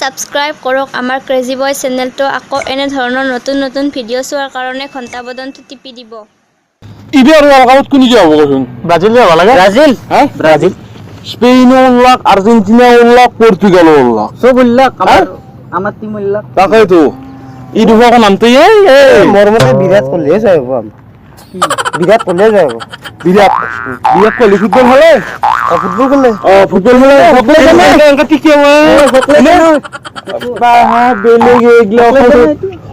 subscribe কৰক আমাৰ crazy বয় চেনেলটো আকৌ এনে ধৰণৰ নতুন নতুন ভিডিঅ' চোৱাৰ কাৰণে ঘণ্টা বটনটো টিপি দিব ইবিআর ওয়ার্ল্ড কাপ কোনি যাব কইছুন ব্রাজিল যাব লাগে ব্রাজিল হ্যাঁ ব্রাজিল স্পেন উল্লাক আর্জেন্টিনা উল্লাক পর্তুগাল উল্লাক সব উল্লাক আমার টিম উল্লাক তাকাই তো ই দুখন নামতেই মোর মতে বিরাট কোহলি যাইব বিরাট কোহলি যাইব বিরাট বিরাট কোহলি ফুটবল হলে ফুটবল খেলে ফুটবল হলে ফুটবল টিকে বা বেলেগ এগলা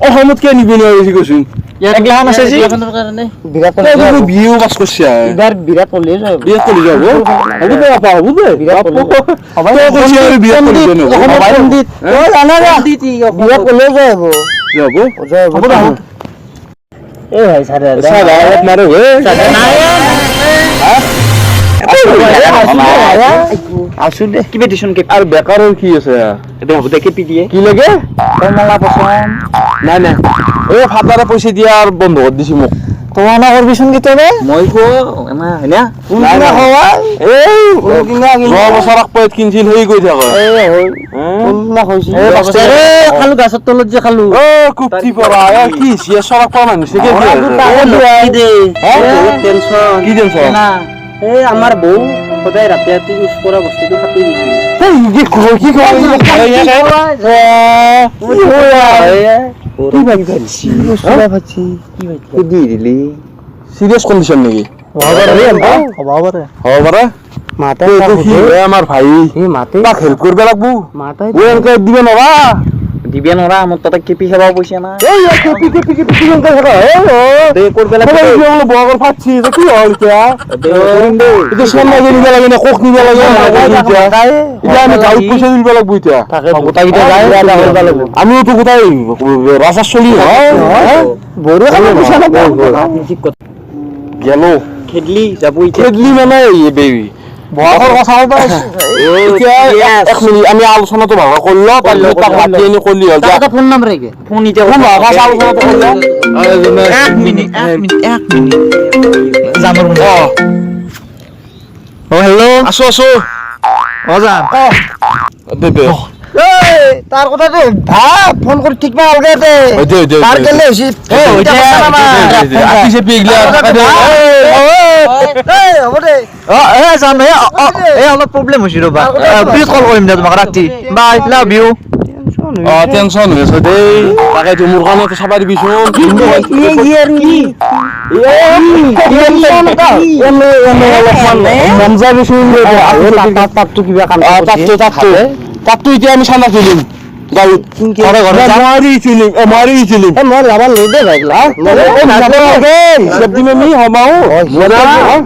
অসমত কে নিবি না বেশি কইছুন একলাহান আছে জি বিরাট কোহলি বিও বাস করছে এবার বিরাট কোহলি যাইব বিরাট কোহলি যাব হবে তো আপা হবে বিরাট কোহলি সবাই কইছে বিরাট কোহলি জানো পণ্ডিত ও জানা না বিরাট কোহলি যাইব যাব হবে না এ ভাই সারা সারা মারো হে সারা না আসলে কি বেটিশন কে আর বেকারের কি আছে এটা হবে দেখে পিটিয়ে কি লাগে কমলা পছন্দ না না ওই ফাদারে পয়সা দিয়া আর বন্ধ করে দিছি মোক তোমার না করবিশন কি তবে মই কো না হইনা না হওয়া এই যোৱা বছৰ পয়ত কিনছিল হেই কই থাক এই হই কোনলা হইছি এ খালু গাছৰ তলত যে খালু ও কুপটি পরা কি সিয়া সরক পা মানুষ কে কি দে টেনশন কি টেনশন না এই আমার বউ সদায় রাতে রাতে ইউজ কৰা বস্তুটো কাটি দিছি কি ভাবছি কি দি দিলি সিরিয়াস কন্ডিশন নাকি হব পারে মাতে আমার ভাই মাতে তাক হেল্প করবে লাগবো মাতে ও এনকে দিবে নবা দিবে নরা আমার তো কেপি খাওয়া পয়সা না এই কেপি এনকে ধরা দে করবে লাগে বগর ফাচ্ছি কি হল কিয়া এটা সামনে নিবে লাগে না কোক নিবে লাগে এটা আমি গাউট পয়সা দিবে লাগবো এটা গোটাইটা যায় আমিও তো কোথায় রাজা চলি বড় পয়সা না গেল খেদলি যাব খেদলি মানে বেবি বগর কথা বলবা এতিয়া এক মিনিট আমি আলোচনাটো ভাগ করলো তার তাক মাতি এনে কইলি হল যা ফোন নাম্বার রেগে ফোন নিতে ফোন ভাগ আলোচনাটো করলো 1 মিনিট জামর ও হ্যালো আসো ও জান দে এই তার কথা দে ভাব ফোন করে ঠিক না আলগে দে তার গেলে হইছি ওইটা আপিসে পিগলা এই ওরে এই জান এই অলপ প্রবলেম হইছি রবা প্লিজ কল কৰিম দে তোমাক ৰাতি বাই লাভ ইউ টেনশন হয়েছে দেই তাকে তো মোর কানে তো সবাই দিবিছুন মনজা বিছুন তাতটো কিবা কাম তাতটো এতিয়া আমি চানা চলিম গাউত ঘরে ঘরে মারি চলিম মই লাবা লৈ দে ভাইলা হিসাব দিম আমি হমাও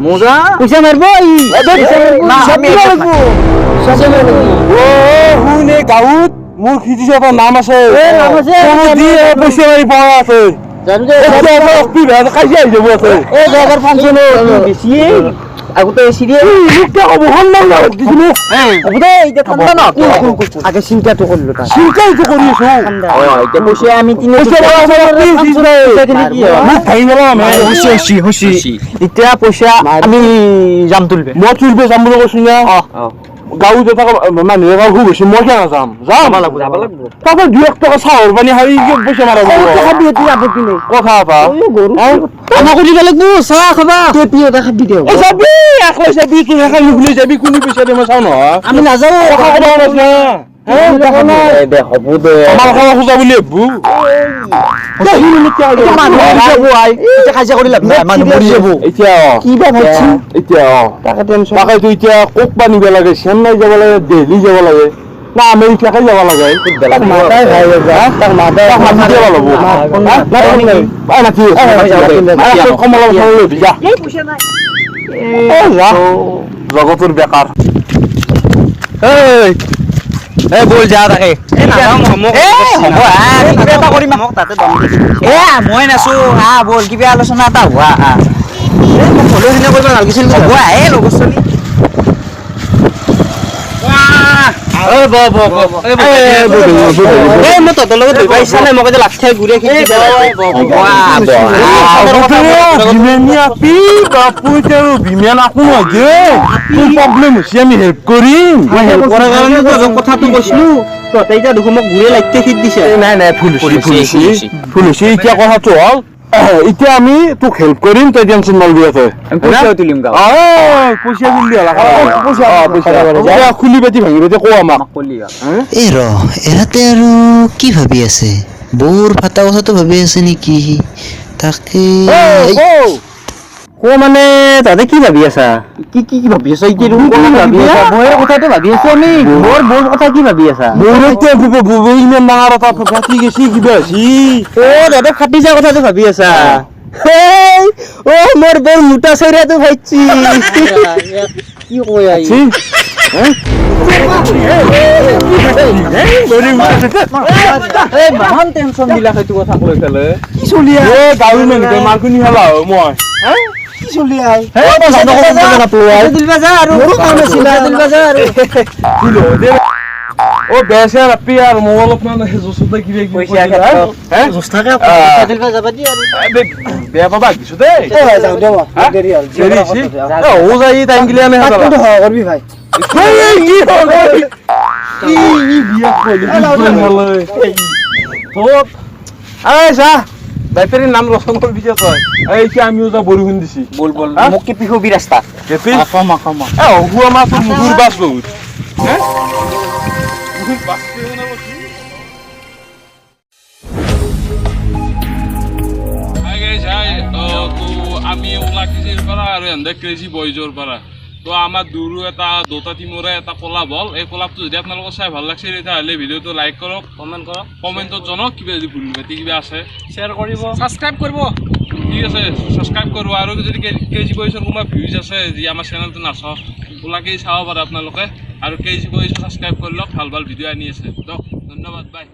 মোজা পইচা মারব না আমি ও হুনে গাউত মোৰ খিদিছে এটা নাম আছে নাম আছে দিয়ে পইচা মারি পাওয়া আছে জানবে এটা আমার কি ভাই কাজিয়া যাব আছে এই জায়গার ফাংশন বেশি আগতে সিরিয়াস লোকটা অবহন না দিছিল আগতে এটা ঠান্ডা না আগে চিন্তাটো করলো তা চিন্তাই তো করিছো এটা বসে আমি তিন পয়সা ভাই গেল আমি হইছি এটা পয়সা আমি জাম তুলবে মই তুলবে যাম বুলি কৈছো না গাঁও যেটা মানুহে গাঁও খুব বেছি মই কেনা যাম যাব লাগবো তারপর 2 টাকা চাউল পানি হারি পয়সা মারা কথা পা আমার করি লাগবো চা খাবা তে পিও দেখা দি দেও যাবি একলা যাবি তুই এখন নুখলি যাবি কোন পয়সা দে মই চাও না আমি না যাও কথা কবা না হ্যাঁ দেখা না দে হবু দে আমার খাওয়া খুঁজা বুলি বু কাজিয়া কৰি লাভ নাই মানুহ মৰি যাব এতিয়া কি বা ভাবছি এতিয়া তাকে টেনশন তাকে তো এতিয়া কোক পানী নিব লাগে চেন্নাই যাব লাগে দিল্লী যাব লাগে না আমেরিকাকে যাব লাগে তাক মাতাই ভাই তাক মাতাই মাতি যাব লাগব না ঠিক আছে কমলা বছৰ যা এই পয়সা নাই জগতৰ বেকাৰ এই বল যা তাকে এ না মোক হ'ব কিবা এটা কৰিম মোক তাতে দম এ মই নাছো হা বল কিবা আলোচনা এটা হোৱা হা এ মোক ফলো হিনে কৰিব লাগিছিল হ'ব এ লগৰ চলি ওই মই তহঁতৰ লগত দুই পাইছা নাই মোক যে লাঠি ঘূৰি প্ৰব্লেম হৈছে আমি হেল্প কৰিম কথাটো কৈছিলো তহঁতে এতিয়া দেখোন মোক ঘূৰে লাগতে শীত দিছে নাই নাই ফুল হৈছে এতিয়া কথাটো হ'ল এতিয়া আমি তোক হেল্প কৰিম তই টেনচন নলবি তই পইচাও তুলিম গাঁও পইচা দিলি পইচা খুলি পাতি ভাঙি পাতি কওঁ আমাক কলি এই ৰ এহাতে আৰু কি ভাবি আছে বৰ ফাটা কথাটো ভাবি আছে নেকি তাকে মানে তহঁতে কি ভাবি আছা কি কি ভাবি আছ কি ভাবি আছা মই কথাটো ভাবি আছো আমি বৰ কথা কি ভাবি আছা মোৰ এতিয়া ইমান ডাঙৰ এটা ফাটি গেছি কিবা হৈছি তহঁতে ফাটি যোৱা কথাটো ভাবি আছা মোৰ বৰ মোটা চৈৰাটো ভাইছি কি কৈ আহি মহান টেনচন বিলাক সেইটো কথা কৈ পেলাই কি চলি গাঁৱৰ মানুহ মাৰকুনি খেলা মই কি চলি আই ও বেছে ৰাপি আৰু মই অলপমান জোচতে কিবা বেয়া পাবা কিছু দেই ও যাই টাইম গিলে আমি করবি ভাই বাইপাৰীৰ নাম ৰচন কৰিবি যে তই এতিয়া আমিও যা বৰষুণ দিছি বল বল মোক কি পিহুবি ৰাস্তা কেপি কমা হুৱা মাছ মুগুৰ বাছ বহুত আমি ওলা কিজিৰ পৰা আৰু এন্দে ক্ৰেজি বয়জৰ পৰা তো আমাৰ দুৰো এটা দুটা টিমৰে এটা কলাপ হ'ল এই কলাপটো যদি আপোনালোকৰ চাই ভাল লাগিছে তেতিয়াহ'লে ভিডিঅ'টো লাইক কৰক কমেণ্টত জনাওক কিবা যদি ভুল ভ্ৰান্তি কিবা আছে শ্বেয়াৰ কৰিব ছাবস্ক্ৰাইব কৰিব ঠিক আছে ছাবস্ক্ৰাইব কৰিব আৰু যদি ক্ৰেজি বয়জৰ কোনোবা ভিউজ আছে যি আমাৰ চেনেলটো নাচাওক ওলাকেই চাব পাৰে আপোনালোকে আৰু ক্ৰেজি বয়জটো ছাবস্ক্ৰাইব কৰি লওক ভাল ভাল ভিডিঅ' আনি আছে দিয়ক ধন্যবাদ বাই